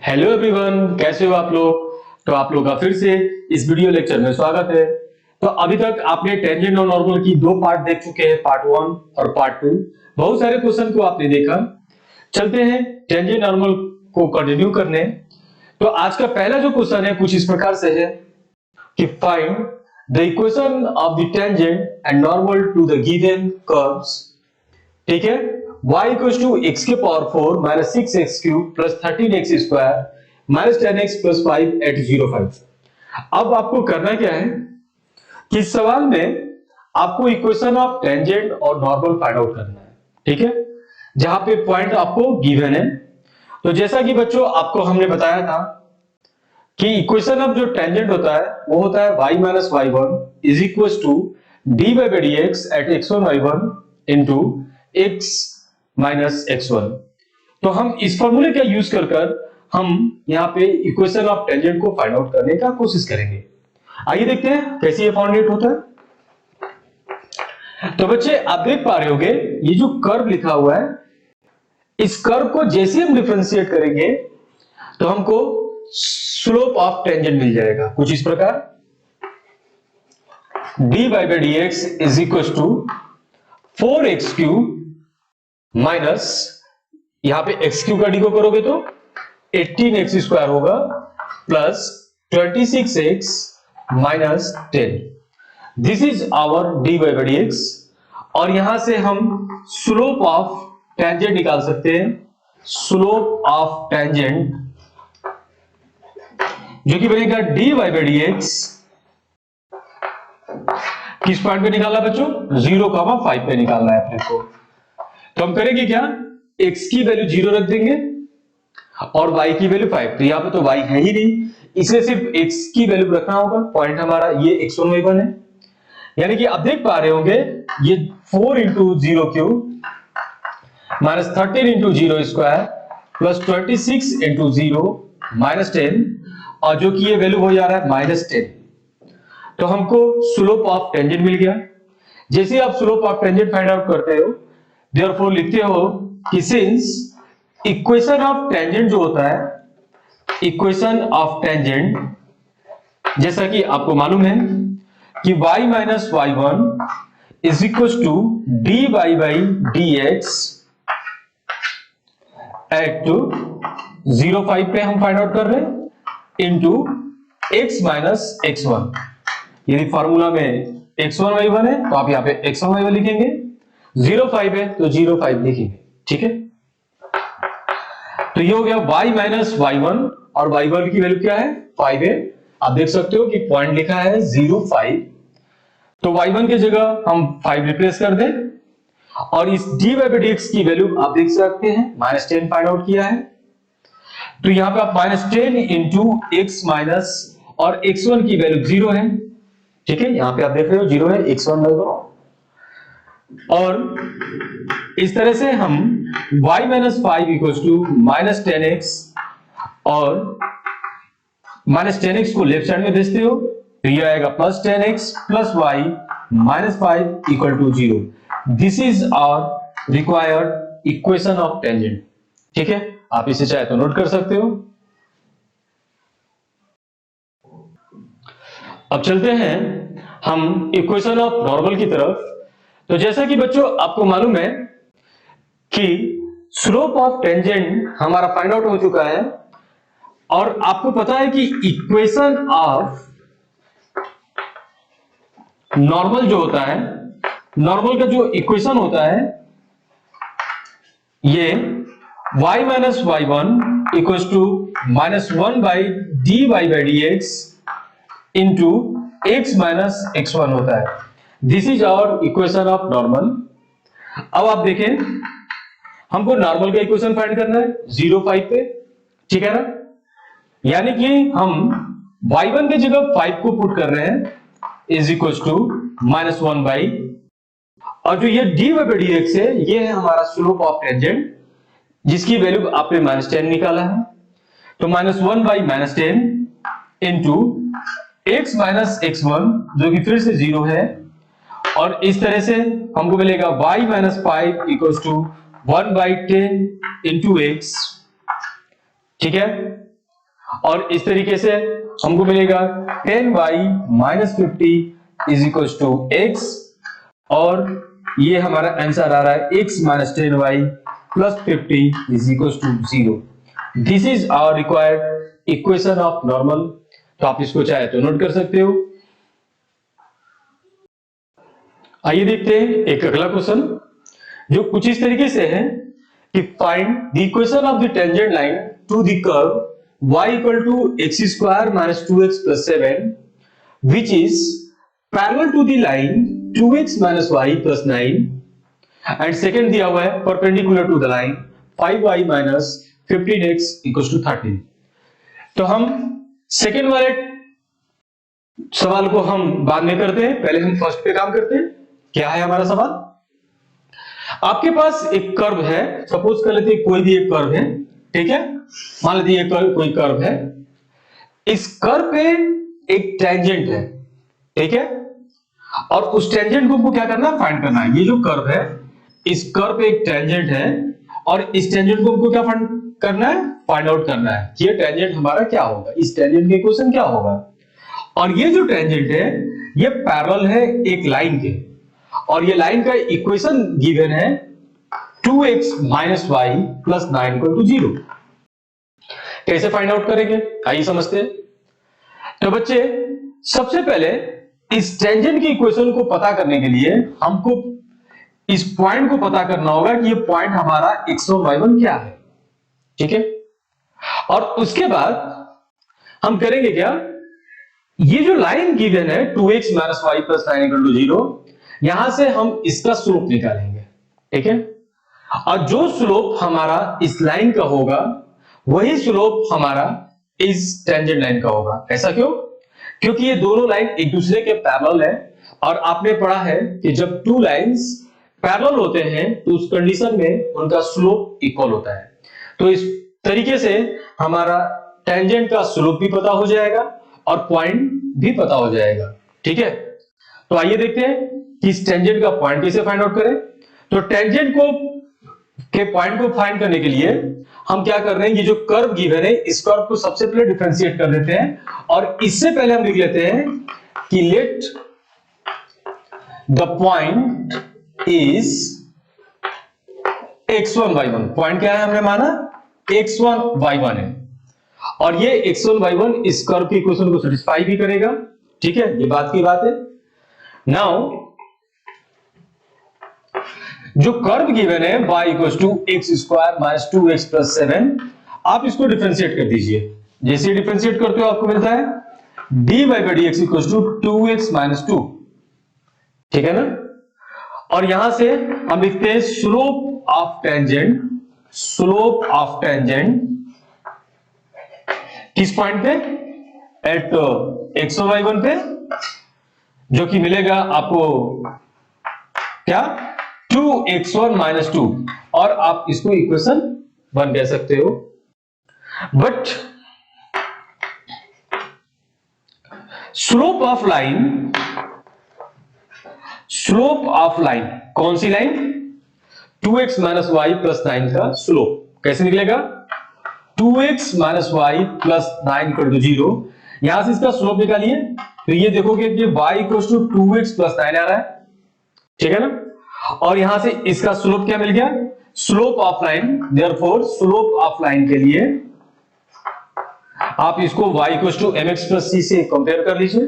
Hello everyone, कैसे हो आप लोग। तो आप लोग का फिर से इस वीडियो लेक्चर में स्वागत है। तो अभी तक आपने टेंजेंट और नॉर्मल की दो पार्ट देख चुके हैं, पार्ट 1 और पार्ट 2। बहुत सारे क्वेश्चन को आपने देखा। चलते हैं टेंजेंट नॉर्मल को कंटिन्यू करने। तो आज का पहला जो क्वेश्चन है कुछ इस प्रकार से है कि find the equation of the tangent and normal to the given curves. ठीक है, y इक्वल टू एक्स के power 4 minus 6x cube plus 13x square minus 10x plus 5 at 0,5। अब आपको करना क्या है कि इस सवाल में आपको इक्वेशन ऑफ टेंजेंट और नॉर्मल फाइंड आउट करना है। ठीक है, जहां पे पॉइंट आपको गिवन है। तो जैसा कि बच्चों आपको हमने बताया था कि इक्वेशन ऑफ जो टेंजेंट होता है वो होता है y minus y1 is equal to d by d x at x1 y1 into x minus x1। तो हम इस फॉर्मूले का यूज कर हम यहाँ पे इक्वेशन ऑफ टेंजेंट को फाइंड आउट करने का कोशिश करेंगे। आइए देखते हैं कैसे ये फाइंड होता है। तो बच्चे आप देख पा रहे होंगे ये जो कर्व लिखा हुआ है, इस कर्व को जैसे हम डिफरेंशिएट करेंगे तो हमको स्लोप ऑफ टेंजेंट मिल जाएगा कुछ इस प्रकार। D by d x is equal to 4x cube minus यहां पे x क्यूब का डी को करोगे तो 18x स्क्वायर होगा plus 26x minus 10। This is our d by d x. और यहां से हम स्लोप ऑफ टेंजेंट निकाल सकते हैं। स्लोप ऑफ टेंजेंट जो कि बनेगा डी बाई डी एक्स। किस पॉइंट पे निकालना बच्चों? 0,5 पे निकालना है अपने को। तो हम करेंगे क्या, x की वैल्यू 0 रख देंगे और y की वैल्यू 5। तो यहां पे तो y है ही नहीं, इसे सिर्फ x की वैल्यू रखना होगा। पॉइंट हमारा ये x1 y1 है। यानी कि आप देख पा रहे होंगे ये 4 into 0 cube minus 13 into 0 square plus 26 into 0 minus 10, और जो कि ये वैल्यू हो जा रहा है माइनस 10। तो हमको स्लोप ऑफ टेंजेंट मिल गया। जैसे आप slope of tangent find out करते हो, देयरफॉर लिखते हो कि सिंस इक्वेशन ऑफ टेंजेंट जो होता है, इक्वेशन ऑफ टेंजेंट जैसा कि आपको मालूम है कि y minus y1 is equal to d y by d x at 0,5 पे हम फाइंड आउट कर रहे हैं इंटू x माइनस x1। यदि फॉर्मूला में x1 y1 है तो आप यहाँ पे x1 y1 लिखेंगे, 0,5 है तो 0,5 लिखेंगे। ठीक है, तो ये हो गया y माइनस y1 और y1 की वैल्यू क्या है? 5 है। आप देख सकते हो कि पॉइंट लिखा है 0,5, तो y1 की जगह हम 5 रिप्लेस कर दें और इस डी बाई डी एक्स की वैल्यू आप देख सकते हैं माइनस 10 फाइंड आउट किया है। तो यहां पे आप माइनस 10 इंटू एक्स माइनस और x1 की वैल्यू 0 है। ठीक है, यहां पे आप देख रहे हो 0 है, x1 लगो। और इस तरह से हम y minus 5 equal to minus 10x और माइनस 10x को लेफ्ट साइड में भेजते हो तो ये आएगा plus 10x plus y minus 5 equal to 0। This is our required equation of tangent. ठीक है, आप इसे चाहे तो नोट कर सकते हो। अब चलते हैं हम इक्वेशन ऑफ नॉर्मल की तरफ। तो जैसा कि बच्चों आपको मालूम है कि स्लोप ऑफ टेंजेंट हमारा फाइंड आउट हो चुका है और आपको पता है कि इक्वेशन ऑफ नॉर्मल जो होता है, नॉर्मल का जो इक्वेशन होता है ये y minus y1 equal to minus 1 by d y by d x into x minus x1 होता है। This is our equation of normal. अब आप देखें हमको नॉर्मल का इक्वेशन फाइंड करना है 0,5 पे। ठीक है ना, यानी कि हम y1 की जगह 5 को पुट कर रहे हैं is equal to minus 1 by, और जो ये डी बाई डी एक्स है ये है हमारा स्लोप ऑफ टेंजेंट जिसकी वैल्यू आपने माइनस 10 निकाला है। तो minus 1 by minus 10 into x minus x1 जो कि फिर से 0 है, और इस तरह से हमको मिलेगा y minus 5 equal to 1 by 10 into x। ठीक है, और इस तरीके से हमको मिलेगा 10y minus 50 is equal to x, और ये हमारा आंसर आ रहा है x minus 10y plus 50 is equal to 0। This is our required equation of normal. तो आप इसको चाहे तो नोट कर सकते हो। आइए देखते हैं एक अगला क्वेश्चन जो कुछ इस तरीके से है कि find the equation of the tangent line to the curve y equal to x square minus 2x plus 7 which is parallel to the line 2x minus y plus 9, and second दिया हुआ है perpendicular to the line 5y minus 15x equals to 13। तो हम second वाले सवाल को हम बाद में करते हैं, पहले हम फर्स्ट पे काम करते हैं। क्या है हमारा सवाल? आपके पास एक कर्व है, सपोज कर लेते हैं कोई भी एक कर्व है, ठीक है, मान लीजिए कोई कर्व है, इस कर्व पे एक टेंजेंट है, ठीक है, और उस टेंजेंट को हमको क्या करना है, फाइंड करना है। ये जो कर्व है, इस कर्व पे एक टेंजेंट है और इस टेंजेंट को हमको क्या फाइंड करना है, फाइंड आउट करना है कि ये टेंजेंट हमारा क्या होगा, इस टेंजेंट के इक्वेशन क्या होगा। और ये जो टेंजेंट है ये पैरेलल है एक लाइन के, और ये लाइन का इक्वेशन गिवन है 2x minus Y plus 9 equal to 0। कैसे फाइंड आउट करेंगे, आइए समझते हैं। तो बच्चे सबसे पहले इस टेंजेंट की इक्वेशन को पता करने के लिए हमको इस पॉइंट को पता करना होगा कि ये पॉइंट हमारा x1 y1 क्या है, ठीक है। और उसके बाद हम करेंगे क्या, ये जो लाइन गिवन है 2x minus Y plus 9 equal to 0, यहां से हम इसका स्लोप निकालेंगे, ठीक है। और जो स्लोप हमारा इस लाइन का होगा वही स्लोप हमारा इस टेंजेंट लाइन का होगा। ऐसा क्यों? क्योंकि ये दोनों लाइन एक दूसरे के पैरेलल है, और आपने पढ़ा है कि जब टू लाइंस पैरेलल होते हैं तो उस कंडीशन में उनका स्लोप इक्वल होता है। तो इस तरीके से हमारा टेंजेंट का स्लोप भी पता हो जाएगा और पॉइंट भी पता हो जाएगा, ठीक है। तो आइए देखते हैं कि इस टेंजेंट का पॉइंट कैसे फाइंड आउट करें। तो टेंजेंट को के पॉइंट को फाइंड करने के लिए हम क्या कर रहे हैं, ये जो कर्व गिवन है इस कर्व को सबसे पहले डिफरेंशिएट कर देते हैं, और इससे पहले हम लिख लेते हैं कि let the point is x1 y1। Point क्या है, हमने माना x1 y1 है, और ये x1 y1 इस कर्व की इक्वेशन को सेटिस्फाई भी करेगा, ठीक है, ये बात की बात है। नाउ जो कर्व गिवन है y equal to x square minus 2x plus 7, आप इसको डिफरेंशिएट कर दीजिए। जैसे डिफरेंशिएट करते हो आपको मिलता है dy by dx equal to 2x minus 2, ठीक है ना। और यहां से हम लिखते हैं slope of tangent, slope of tangent किस पॉइंट पे, एट x1 y1 पे, जो कि मिलेगा आपको क्या, 2x1 माइनस 2, और आप इसको इक्वेशन 1 कह सकते हो। But slope of line, slope of line कौन सी line, 2x minus Y plus 9 का स्लोप कैसे निकलेगा, 2x minus Y plus 9 equal to 0। यहां से इसका स्लोप निकालिए, तो ये देखोगे कि y equal to 2x plus 9 आ रहा है, ठीक है ना। और यहां से इसका स्लोप क्या मिल गया, slope of line. Therefore slope of line के लिए आप इसको y equal to mx plus c से कंपेयर कर लीजिए,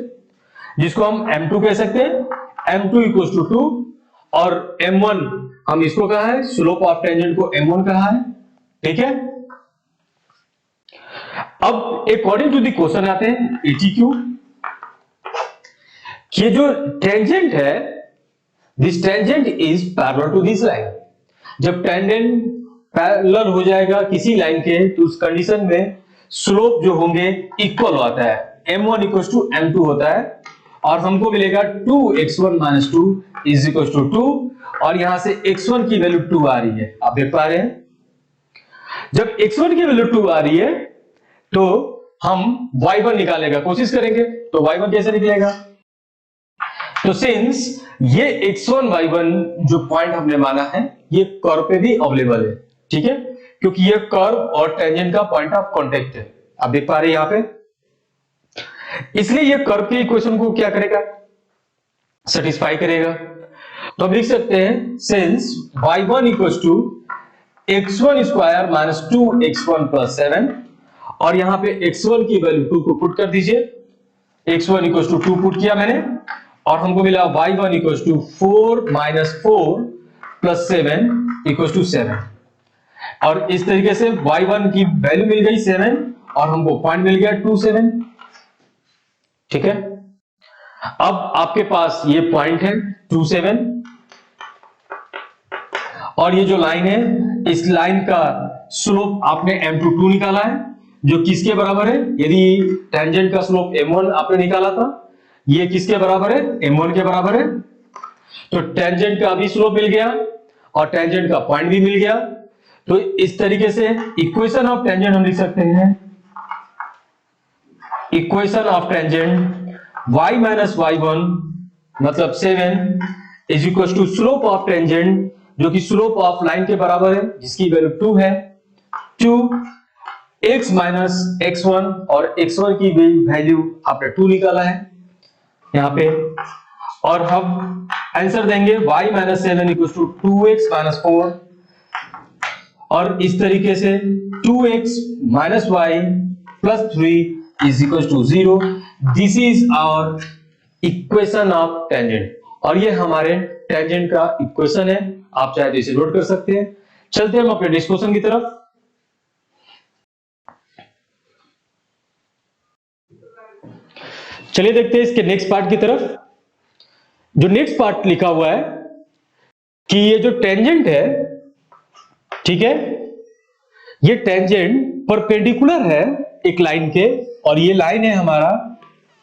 जिसको हम m2 कह सकते हैं, m2 इक्वल टू 2, और m1 हम इसको कहा है, स्लोप ऑफ टेंजेंट को m1 कहा है, ठीक है। अब अकॉर्डिंग टू द क्वेश्चन आते हैं एटीक्यू, ये जो टेंजेंट है, this tangent is parallel to this line. जब टेंजेंट पैरेलल हो जाएगा किसी लाइन के, तो उस कंडीशन में स्लोप जो होंगे इक्वल होता है, m1 इक्वल टू m2 होता है, और हमको मिलेगा 2x1 minus 2 is equal to 2, और यहां से x1 की वैल्यू 2 आ रही है, आप देख पा रहे हैं। जब x1 की वैल्यू 2 आ रही है तो हम y1 निकालने का कोशिश करेंगे, तो y1 कैसे निकलेगा, तो सिंस ये x1 y1 जो पॉइंट हमने माना है ये कर्व पे भी अवेलेबल है, ठीक है, क्योंकि ये कर्व और टेंजेंट का पॉइंट ऑफ कांटेक्ट है। आप देख पा रहे हैं यहां पे, इसलिए ये कर्व के इक्वेशन को क्या करेगा, सेटिस्फाई करेगा। तो हम लिख सकते हैं since y1 equal to x1 square minus 2x1 plus 7, और यहां पे x1 की वैल्यू 2 को पुट कर दीजिए, x1 इक्वल टू 2 पुट किया मैंने, और हमको मिला y1 equal to 4 minus 4 plus 7 equal to 7, और इस तरीके से y1 की वैल्यू मिल गई 7 और हमको पॉइंट मिल गया 27। ठीक है, अब आपके पास ये पॉइंट है 27, और ये जो लाइन है, इस लाइन का स्लोप आपने m2 निकाला है, जो किसके बराबर है, यदि टेंजेंट का स्लोप m1 आपने निकाला था, ये किसके बराबर है, m1 के बराबर है। तो टेंजेंट का भी स्लोप मिल गया और टेंजेंट का पॉइंट भी मिल गया। तो इस तरीके से इक्वेशन ऑफ टेंजेंट हम लिख सकते हैं, equation of tangent y minus y1 मतलब 7 is equal to slope of tangent, जो कि स्लोप ऑफ लाइन के बराबर है, जिसकी वैल्यू 2 है, 2x माइनस x1, और x1 की वैल्यू आपने 2 निकाला है यहां पे, और हम आंसर देंगे y minus 7 equal to 2x minus 4, और इस तरीके से 2x minus y plus 3 is equal to 0। This is our equation of tangent, और ये हमारे टेंजेंट का इक्वेशन है। आप चाहे तो इसे नोट कर सकते हैं। चलते हैं हम अपने डिस्कशन की तरफ। चलिए देखते हैं इसके नेक्स्ट पार्ट की तरफ। जो नेक्स्ट पार्ट लिखा हुआ है कि ये जो टेंजेंट है, ठीक है, ये टेंजेंट परपेंडिकुलर है एक लाइन के, और ये लाइन है हमारा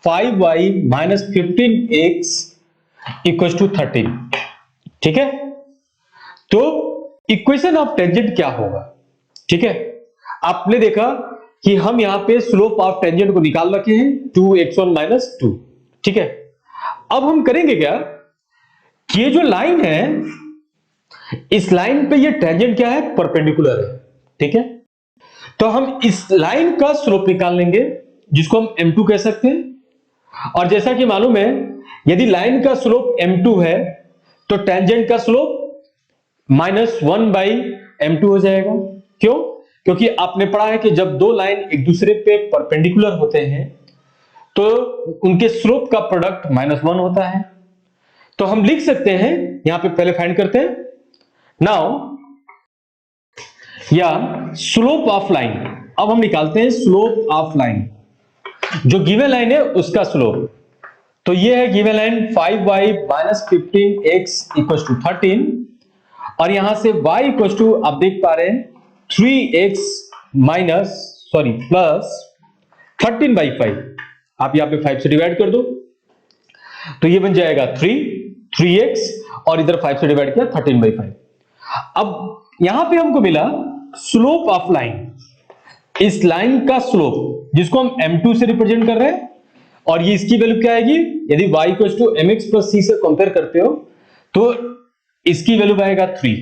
5y minus 15x equal to 13। ठीक है, तो इक्वेशन ऑफ टेंजेंट क्या होगा। ठीक है, आपने देखा कि हम यहां पे स्लोप ऑफ टेंजेंट को निकाल रखे हैं 2x1 माइनस 2। ठीक है, अब हम करेंगे क्या कि ये जो लाइन है, इस लाइन पे ये टेंजेंट क्या है, परपेंडिकुलर है। ठीक है, तो हम इस लाइन का स्लोप निकाल लेंगे, जिसको हम m2 कह सकते हैं। और जैसा कि मालूम है, यदि लाइन का स्लोप m2 है तो टेंजेंट का स्लोप -1 बाई m2 हो जाएगा। क्यों? क्योंकि आपने पढ़ा है कि जब दो लाइन एक दूसरे पे परपेंडिकुलर होते हैं तो उनके स्लोप का प्रोडक्ट -1 होता है। तो हम लिख सकते हैं, यहां पे पहले फाइंड करते हैं नाउ, या स्लोप ऑफ लाइन। अब हम निकालते हैं स्लोप ऑफ लाइन, जो गिवन लाइन है उसका स्लोप। तो ये है given line 5y minus 15x equal to 13, और यहां से y इक्वल टू आप देख पा रहे हैं 3x माइनस प्लस 13/5। आप यहां पे 5 से डिवाइड कर दो, तो ये बन जाएगा 3x, और इधर 5 से डिवाइड किया 13/5। अब यहां पे हमको मिला स्लोप ऑफ लाइन, इस लाइन का स्लोप जिसको हम m2 से रिप्रेजेंट कर रहे हैं, और ये इसकी वैल्यू क्या आएगी, यदि y equal to mx plus c से कंपेयर करते हो तो इसकी वैल्यू आएगा 3।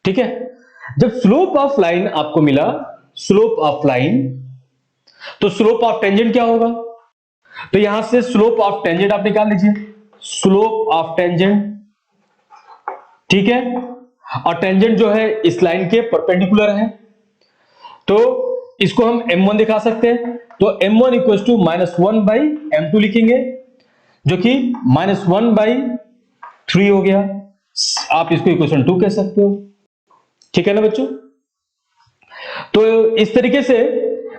ठीक है, जब स्लोप ऑफ लाइन आपको मिला, स्लोप ऑफ लाइन, तो स्लोप ऑफ टेंजेंट क्या होगा, तो यहां से स्लोप ऑफ टेंजेंट आप निकाल लीजिए, स्लोप ऑफ टेंजेंट। ठीक है, और टेंजेंट जो है इस लाइन के परपेंडिकुलर है, तो इसको हम m1 दिखा सकते हैं। तो m1 equal to -1 by m2 लिखेंगे, जो कि -1/3 हो गया। आप इसको इक्वेशन 2 कह सकते हो। ठीक है ना बच्चों, तो इस तरीके से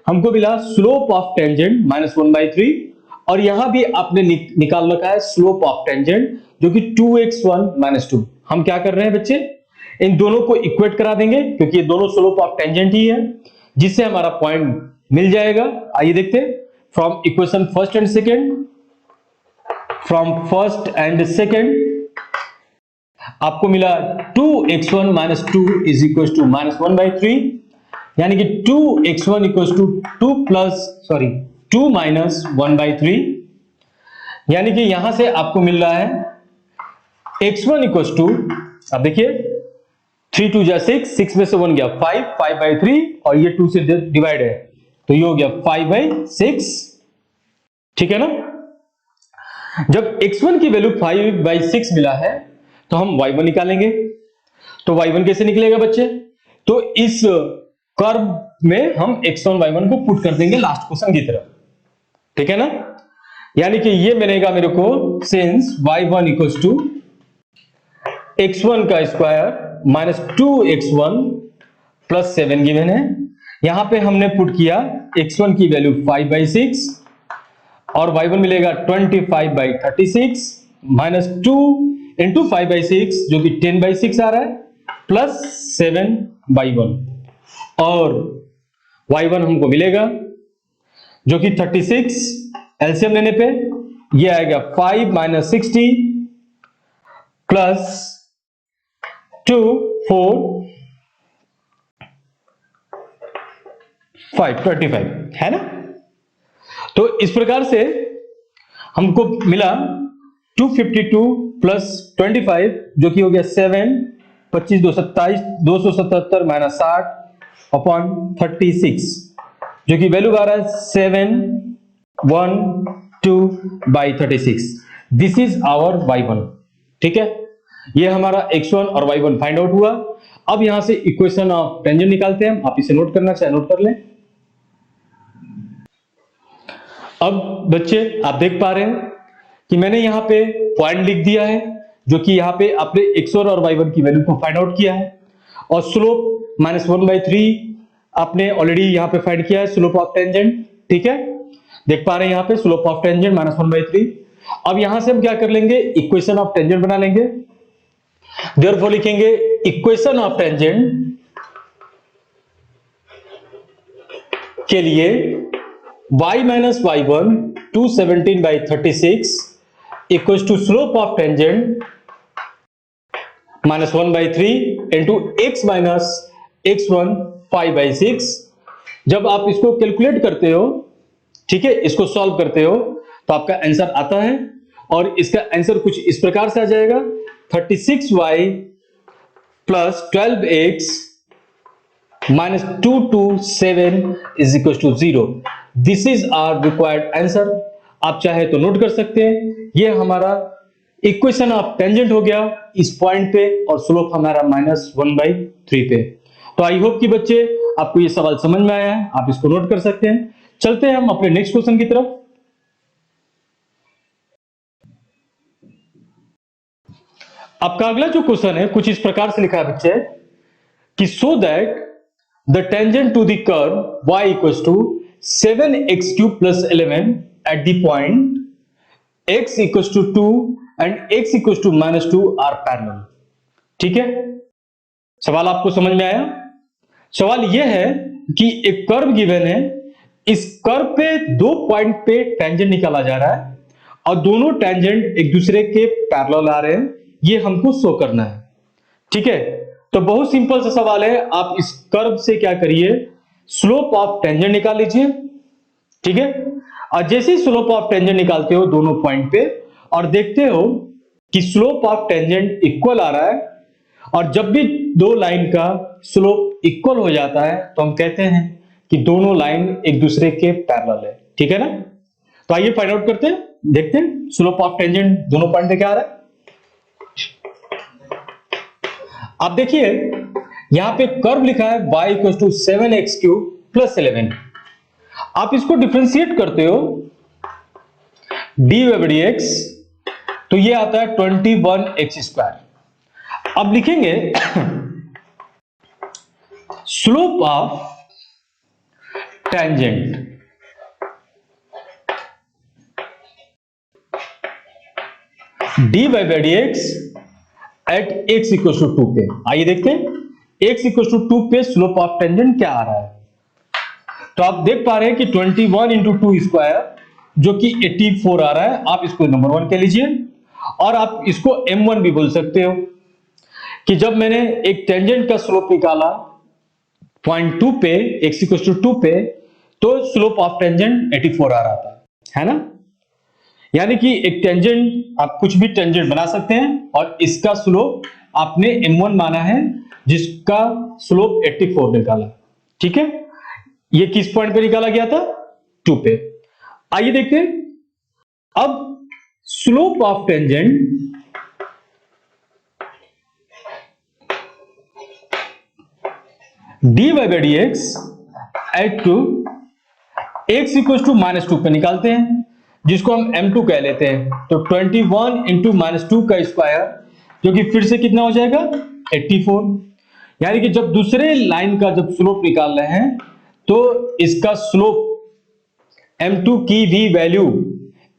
हमको मिला स्लोप ऑफ टेंजेंट -1/3, और यहां भी आपने निकाल रखा है स्लोप ऑफ टेंजेंट, जो कि 2x1 - 2। हम क्या कर रहे हैं बच्चे, इन दोनों को इक्वेट करा देंगे, क्योंकि ये दोनों स्लोप ऑफ टेंजेंट ही है, जिससे हमारा पॉइंट मिल जाएगा। आइए देखते हैं from equation first and second. From first and second आपको मिला 2x1 - 2 इज इक्वल टू -1/3, यानी कि 2x1 इक्वल टू 2 माइनस 1/3, यानी कि यहां से आपको मिल रहा है x1 इक्वल टू, अब देखिए 3 2 जा 6, 6 में से 1 गया 5/3, और ये 2 से डिवाइड है, तो ये हो गया 5/6, ठीक है ना। जब x1 की वैल्यू 5/6 मिला है तो हम y1 निकालेंगे। तो y1 कैसे निकलेगा बच्चे? तो इस कर्व में हम x1 y1 को पुट कर देंगे लास्ट क्वेश्चन की तरफ, ठीक है ना। यानी कि ये मिलेगा मेरे को, since y1 equals to x1 का square minus 2x1 plus 7 given है। यहां पे हमने पुट किया x1 की वैल्यू 5/6 और y1 मिलेगा 25/36 माइनस 2 इंटू 5/6 जो कि 10/6 आ रहा है, प्लस 7/1 और y1 हमको मिलेगा जो कि 36, एलसीएम लेने पे ये आएगा 5 माइनस 60 प्लस 2 4 5 25 है ना। तो इस प्रकार से हमको मिला 252 प्लस 25 जो कि हो गया 7, 25 227 277 माइनस 60 अपॉन 36 जो कि वैल्यू आ रहा है 712/36। दिस इज आवर y1, ठीक है। ये हमारा x1 और y1 फाइंड आउट हुआ। अब यहां से इक्वेशन ऑफ टेंजेंट निकालते हैं। आप इसे नोट करना चाहे नोट कर लें। अब बच्चे आप देख पा रहे हैं कि मैंने यहां पे पॉइंट लिख दिया है जो कि यहां पे आपने x1 और y1 की वैल्यू को फाइंड आउट किया है और स्लोप -1/3 आपने ऑलरेडी यहां पे फाइंड किया है, स्लोप ऑफ टेंजेंट, ठीक है। देख पा रहे हैं यहां पे स्लोप ऑफ टेंजेंट -1/3। अब यहां से हम क्या कर लेंगे, इक्वेशन ऑफ टेंजेंट बना लेंगे। देयरफॉर लिखेंगे इक्वेशन ऑफ टेंजेंट के लिए y minus y1 217/36 equals to slope of tangent -1/3 into x minus x1 5/6। जब आप इसको कैलकुलेट करते हो, ठीक है, इसको सॉल्व करते हो तो आपका आंसर आता है और इसका आंसर कुछ इस प्रकार से आ जाएगा 36y plus 12x minus 227 is equals to 0. This is our required answer. आप चाहे तो नोट कर सकते हैं। ये हमारा इक्वेशन ऑफ टेंजेंट हो गया इस पॉइंट पे और स्लोप हमारा -1/3 पे। तो आई होप कि बच्चे आपको ये सवाल समझ में आया है, आप इसको नोट कर सकते हैं। चलते हैं हम अपने नेक्स्ट क्वेश्चन की तरफ। आपका अगला जो क्वेश्चन है कुछ इस प्रकार से लिखा है बच्चे कि so that the tangent to the curve y equals to 7x³ plus 11 at the point x equals to 2 and x equals to -2 are parallel, ठीक है। सवाल आपको समझ में आया? सवाल यह है कि एक कर्व गिवन है, इस कर्व पे दो पॉइंट पे टेंजेंट निकाला जा रहा है और दोनों टेंजेंट एक दूसरे के पैरेलल आ रहे हैं, ये हमको शो करना है, ठीक है। तो बहुत सिंपल सा सवाल है, आप इस कर्व से क्या करिए, स्लोप ऑफ टेंजेंट निकाल लीजिए, ठीक है। और जैसे ही स्लोप ऑफ टेंजेंट निकालते हो दोनों पॉइंट पे और देखते हो कि स्लोप ऑफ टेंजेंट इक्वल आ रहा है और जब भी दो लाइन का स्लोप इक्वल हो जाता है तो हम कहते हैं कि दोनों लाइन एक दूसरे के पैरेलल है, ठीक है ना। तो आइए फाइंड आउट करते हैं, देखते हैं स्लोप ऑफ टेंजेंट दोनों पॉइंट पे क्या आ रहा है। आप देखिए यहां पे कर्व लिखा है y equals to 7x³ plus 11। आप इसको डिफरेंशिएट करते हो d/dx तो ये आता है 21x²। अब लिखेंगे slope of tangent d/dx at x equal to 2 पे। आइए देखते हैं x इक्वल टू 2 पे स्लोप ऑफ टेंजेंट क्या आ रहा है। तो आप देख पा रहे हैं कि 21 इंटू 2 स्क्वायर जो कि 84 आ रहा है। आप इसको नंबर 1 कह लीजिए और आप इसको m1 भी बोल सकते हो कि जब मैंने एक टेंजेंट का स्लोप निकाला पॉइंट 2 पे x इक्वल टू 2 पे तो स्लोप ऑफ टेंजेंट 84 आ रहा था, है ना। यानी कि एक टेंजेंट आप कुछ भी टेंजेंट बना सकते हैं और इसका स्लोप आपने m1 माना है जिसका स्लोप 84 निकाला, ठीक है। ये किस पॉइंट पे निकाला गया था? 2 पे। आइए देखते हैं अब slope of tangent dy by dx at to x equal to -2 पे निकालते हैं, जिसको हम m2 कह लेते हैं। तो 21 इंटू -2 का स्क्वायर, जो कि फिर से कितना हो जाएगा? 84। यानी कि जब दूसरे लाइन का जब स्लोप निकाल रहे हैं तो इसका स्लोप m2 की भी वैल्यू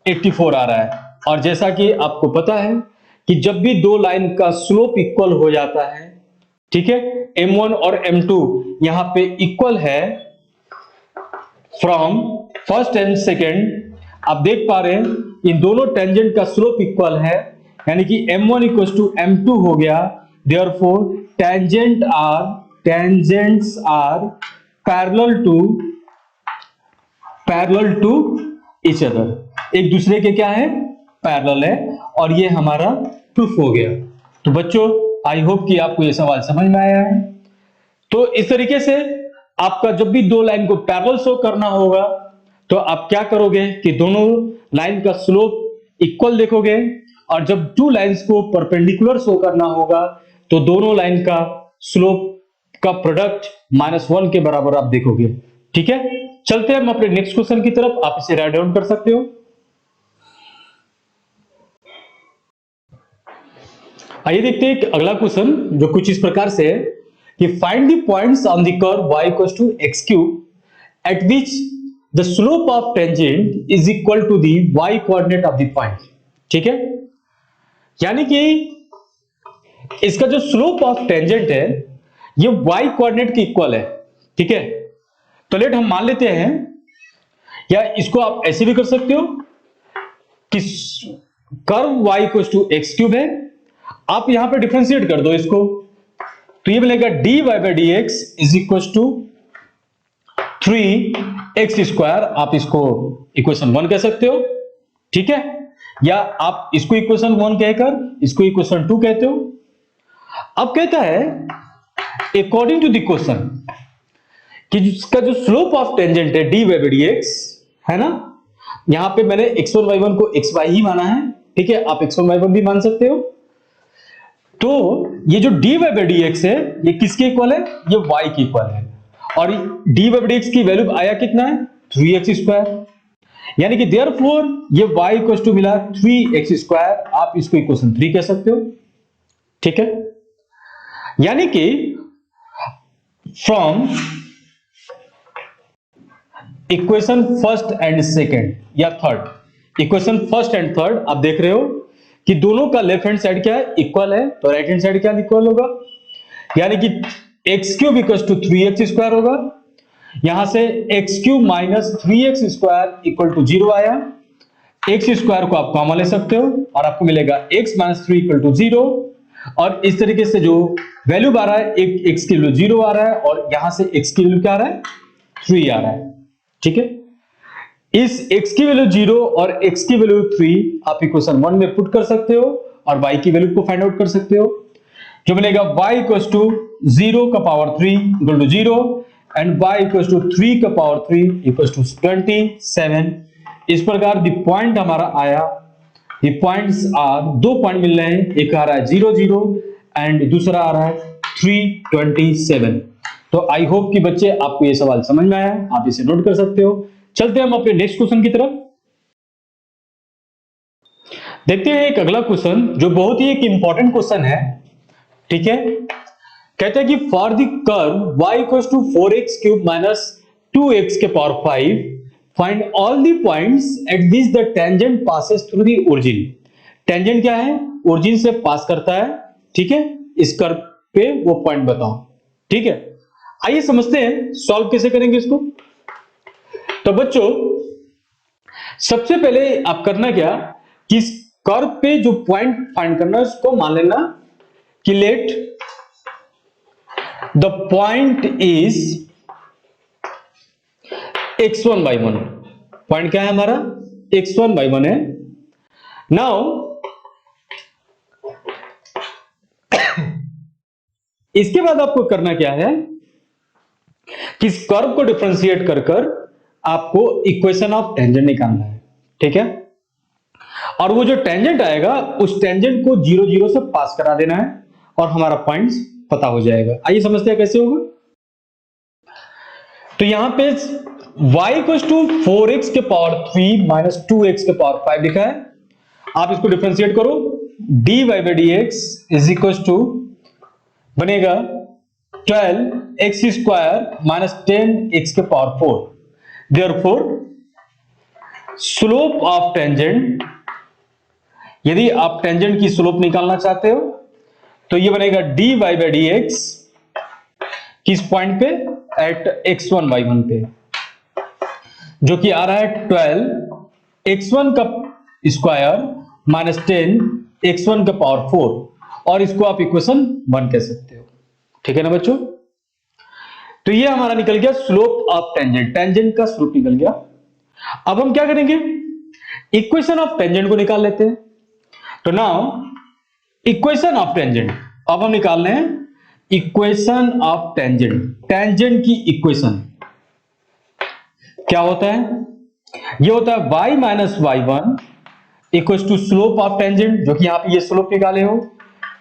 84 आ रहा है। और जैसा कि आपको पता है कि जब भी दो लाइन का स्लोप इक्वल हो जाता है, ठीक है, m1 और m2 यहां पे इक्वल है फ्रॉम फर्स्ट एंड सेकेंड, आप देख पा रहे हैं इन दोनों टेंजेंट का स्लोप इक्वल है, यानी कि m1 इक्वल टू m2 हो गया। Therefore tangents are parallel to each other, एक दूसरे के क्या है? पैरेलल है। और ये हमारा प्रूफ हो गया। तो बच्चों, आई होप कि आपको ये सवाल समझ में आया है। तो इस तरीके से आपका जब भी दो लाइन को पैरेलल शो करना होगा तो आप क्या करोगे कि दोनों लाइन का स्लोप इक्वल देखोगे, और जब टू लाइंस को परपेंडिकुलर शो करना होगा तो दोनों लाइन का स्लोप का प्रोडक्ट -1 के बराबर आप देखोगे। ठीक है, चलते हैं हम अपने नेक्स्ट क्वेश्चन की तरफ। आप इसे राइट डाउन कर सकते हो। आइए देखते हैं एक अगला क्वेश्चन जो कुछ इस प्रकार से है कि find the points on the curve y equal to x cube at which the slope of tangent is equal to the y coordinate of the point. ठीक है, यानी कि इसका जो स्लोप ऑफ टेंजेंट है ये y कोऑर्डिनेट के equal है। ठीक है, तो लेट हम मान लेते हैं, या इसको आप ऐसे भी कर सकते हो कि curve y equal to x cube है, आप यहां पे डिफरेंशिएट कर दो इसको, तो ये मिलेगा dy by dx is equal to 3x square. आप इसको इक्वेशन 1 कह सकते हो। ठीक है, या आप इसको इक्वेशन 1 कहकर इसको इक्वेशन 2 कहते हो। अब कहता है अकॉर्डिंग टू द क्वेश्चन कि इसका जो स्लोप ऑफ टेंजेंट है dy by dx है ना, यहां पे मैंने x1 y1 को xy ही माना है। ठीक है, आप x1 y1 भी मान सकते हो। तो ये जो dy by dx है ये किसके इक्वल है? ये y के इक्वल है। और dy by dx की वैल्यू आया कितना है? 3x square. यानी कि देयरफॉर ये y इक्वल टू मिला 3x स्क्वायर। आप इसको इक्वेशन 3 कह सकते हो। ठीक है, यानी कि from equation first and second या third, equation first and third आप देख रहे हो कि दोनों का लेफ्ट हैंड साइड क्या है? इक्वल है। तो राइट हैंड साइड क्या इक्वल होगा? यानी कि x cube equal to 3x square होगा। यहां से x cube minus 3x square equal to 0 आया। एक्स स्क्वायर को आप कॉमन ले सकते हो और आपको मिलेगा x माइनस 3 इक्वल टू 0। और इस तरीके से जो वैल्यू आ रहा है, एक x की वैल्यू 0 आ रहा है और यहां से x की वैल्यू क्या आ रहा है? 3 आ रहा है। ठीक है, इस x की वैल्यू 0 और x की वैल्यू 3 आप इक्वेशन 1 में पुट कर सकते हो और y की वैल्यू को फाइंड आउट कर सकते हो, जो मिलेगा y इक्वल टू 0 का power 3 equal to 0 and y equal to 3 का पावर 3 इक्वल टू 27। इस प्रकार द पॉइंट हमारा आया, द पॉइंट्स आर, दो पॉइंट मिल रहे हैं, एक आ रहा है 0 0 एंड दूसरा आ रहा है 327। तो आई होप कि बच्चे आपको ये सवाल समझ में आया, आप इसे नोट कर सकते हो। चलते हैं हम अपने नेक्स्ट क्वेश्चन की तरफ। देखते हैं एक अगला क्वेश्चन जो बहुत ही एक इंपॉर्टेंट क्वेश्चन है। ठीक है, कहते हैं कि for the curve y equal to 4x cube minus 2x के power 5 find all the points at which the tangent passes through the origin. Tangent क्या है? ओरिजिन से पास करता है। ठीक है, इस कर्व पे वो पॉइंट बताओ। ठीक है, आइए समझते हैं सॉल्व कैसे करेंगे इसको। तो बच्चों, सबसे पहले आप करना क्या कि इस कर्व पे जो पॉइंट फाइंड करना है उसको मान लेना कि let the point is x1 by 1। Point क्या है हमारा? x1 by 1 है। नाउ इसके बाद आपको करना क्या है कि इस कर्व को डिफरेंशिएट कर कर आपको इक्वेशन ऑफ टेंजेंट निकालना है, ठीक है। और वो जो टेंजेंट आएगा उस टेंजेंट को 0 0 से पास करा देना है और हमारा पॉइंट्स पता हो जाएगा। आइए समझते हैं कैसे होगा। तो यहां पे y इक्वल टू 4x के पावर 3 माइनस 2x के पावर 5 लिखा है। आप इसको डिफरेंशिएट करो, dy by dx is equal to बनेगा 12x स्क्वायर माइनस 10x के power 4। Therefore slope of tangent, यदि आप टेंजेंट की स्लोप निकालना चाहते हो तो ये बनेगा dy बाई dx किस पॉइंट पे, एट x1 y1 पे, जो कि आ रहा है 12 x1 का स्क्वायर माइनस 10 x1 का पावर 4, और इसको आप इक्वेशन 1 कह सकते हो, ठीक है ना बच्चों। तो ये हमारा निकल गया स्लोप ऑफ टेंजेंट, टेंजेंट का स्लोप निकल गया। अब हम क्या करेंगे, इक्वेशन ऑफ टेंजेंट को निकाल लेते हैं। तो नाउ इक्वेशन ऑफ टेंजेंट, अब हम निकाल रहे हैं इक्वेशन ऑफ टेंजेंट। टेंजेंट की इक्वेशन क्या होता है, ये होता है y minus y1 equal to slope of tangent, जो कि यहां पे ये स्लोप निकाले हो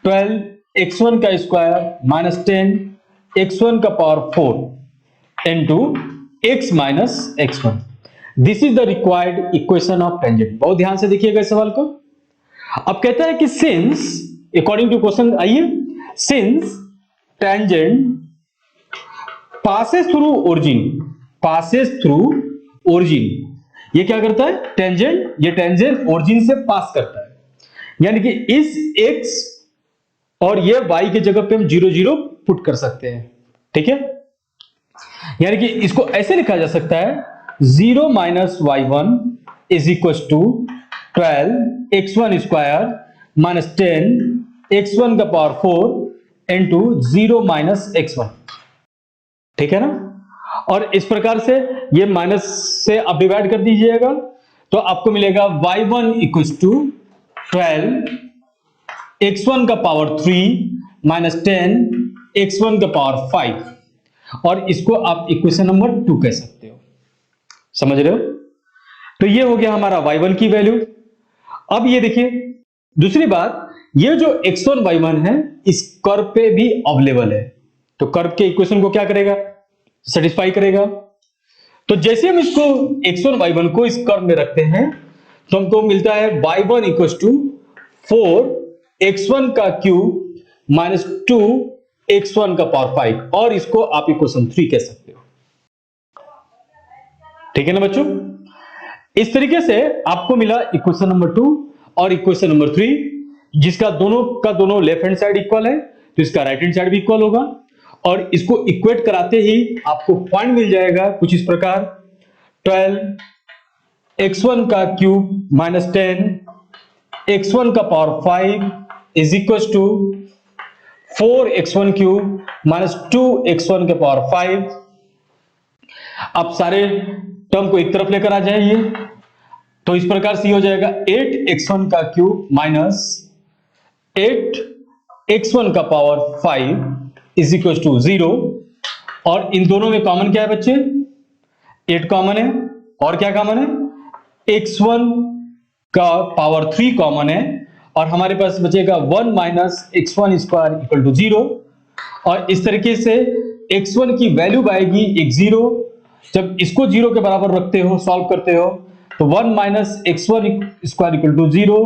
12 x1 का स्क्वायर माइनस 10 x1 का power 4 into x minus x1। This is the required equation of tangent. बहुत ध्यान से देखिएगा इस सवाल को। अब कहता है कि सिंस, अकॉर्डिंग टू क्वेश्चन, आइए, since tangent passes through origin, passes through origin, ये क्या करता है, टेंजेंट, ये टेंजेंट ओरिजिन से पास करता है, यानी कि इस x और ये y की जगह पे हम 0 0 पुट कर सकते हैं, ठीक है। यानी कि इसको ऐसे लिखा जा सकता है 0 minus y1 is equal to 12 x1 square minus 10 x1 का पावर 4 इनटू 0 माइनस x1, ठीक है ना। और इस प्रकार से ये माइनस से आप डिवाइड कर दीजिएगा तो आपको मिलेगा y1 इक्वल टू 12 x1 का पावर 3 माइनस 10 x1 का पावर 5, और इसको आप इक्वेशन नंबर 2 कह सकते हो, समझ रहे हो। तो ये हो गया हमारा y1 की वैल्यू। अब ये देखिए दूसरी बात, ये जो x1 y1 है इस कर्व पे भी अवेलेबल है, तो कर्व के इक्वेशन को क्या करेगा, सेटिस्फाई करेगा। तो जैसे हम इसको x1 y1 को इस कर्व में रखते हैं तो हमको मिलता है y1 इक्वल टू 4 x1 का क्यूब माइनस 2 x1 का पावर 5, और इसको आप इक्वेशन 3 कह सकते हो, ठीक है ना बच्चों। इस तरीके से आपको मिला इक्वेशन नंबर 2 और इक्वेशन नंबर 3, जिसका दोनों का दोनों लेफ्ट हैंड साइड इक्वल है तो इसका राइट हैंड साइड भी इक्वल होगा, और इसको इक्वेट कराते ही आपको पॉइंट मिल जाएगा कुछ इस प्रकार 12 x1 का क्यूब माइनस 10 x1 का power 5 is equal to 4 x1 cube minus 2 x1 के पावर 5। अब सारे टर्म को एक तरफ लेकर आ जाइए तो इस प्रकार से हो जाएगा 8 x1 का क्यूब माइनस 8 x1 का पावर 5 इज इक्वल टू 0, और इन दोनों में कॉमन क्या है बच्चे, 8 कॉमन है, और क्या कॉमन है, x1 का पावर 3 कॉमन है, और हमारे पास बचेगा 1 minus x1 square equal to 0, और इस तरीके से x1 की वैल्यू आएगी एक 0। जब इसको 0 के बराबर रखते हो, सॉल्व करते हो, तो 1 minus x1 square equal to 0,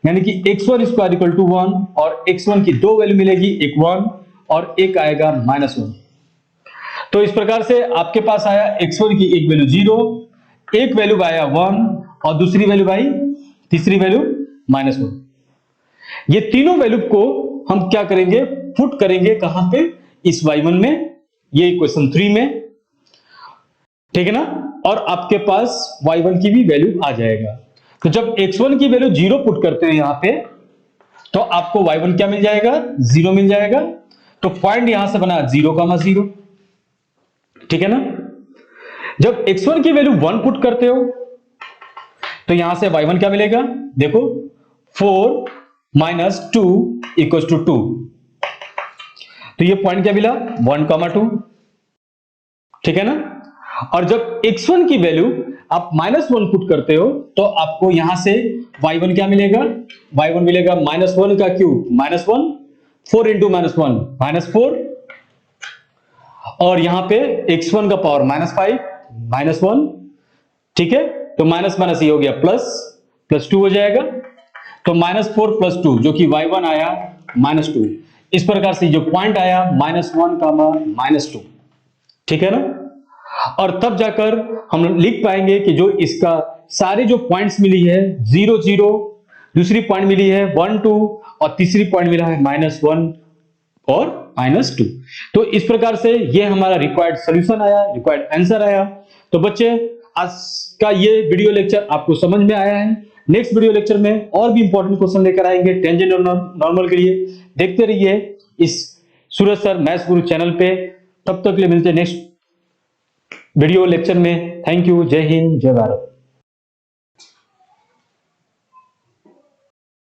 यानी कि x1 स्क्वायर इक्वल टू 1, और x1 की दो वैल्यू मिलेगी, एक 1 और एक आएगा -1। तो इस प्रकार से आपके पास आया x1 की एक वैल्यू 0, एक वैल्यू आया 1, और दूसरी वैल्यू आई, तीसरी वैल्यू -1। ये तीनों वैल्यू को हम क्या करेंगे, पुट करेंगे कहां पे, इस y1 में, ये इक्वेशन 3 में, ठीक है ना। और आपके पास y1 की भी वैल्यू आ जाएगा। तो जब x1 की वैल्यू 0 पुट करते हैं यहां पे, तो आपको y1 क्या मिल जाएगा, 0 मिल जाएगा। तो पॉइंट यहां से बना 0,0, ठीक है ना। जब x1 की वैल्यू 1 पुट करते हो तो यहां से y1 क्या मिलेगा, देखो 4 माइनस 2 इक्वल टू 2, तो ये पॉइंट क्या मिला, 1,2, ठीक है ना। और जब x1 की वैल्यू आप -1 पुट करते हो तो आपको यहां से y1 क्या मिलेगा, y1 मिलेगा -1 का क्यूब -1, 4 इंटू -1 -4, और यहां पे x1 का पावर -5 -1, ठीक है। तो माइनस माइनस ये हो गया प्लस, +2 हो जाएगा। तो -4 + 2 जो कि y1 आया -2। इस प्रकार से जो पॉइंट आया -1, -2, ठीक है ना। और तब जाकर हम लिख पाएंगे कि जो इसका सारे जो पॉइंट्स मिली है 0 0, दूसरी पॉइंट मिली है 1 2, और तीसरी पॉइंट मिला है -1 और -2। तो इस प्रकार से ये हमारा रिक्वायर्ड सॉल्यूशन आया, रिक्वायर्ड आंसर आया। तो बच्चे आज का ये वीडियो लेक्चर आपको समझ में आया है। नेक्स्ट वीडियो लेक्चर में और भी इंपॉर्टेंट क्वेश्चन लेकर आएंगे टेंजेंट और नॉर्मल के लिए। देखते रहिए इस सूरज सर मैथ्स गुरु चैनल पे। तब तक के लिए मिलते हैं नेक्स्ट वीडियो लेक्चर में। Thank you. जय हिंद, जय भारत।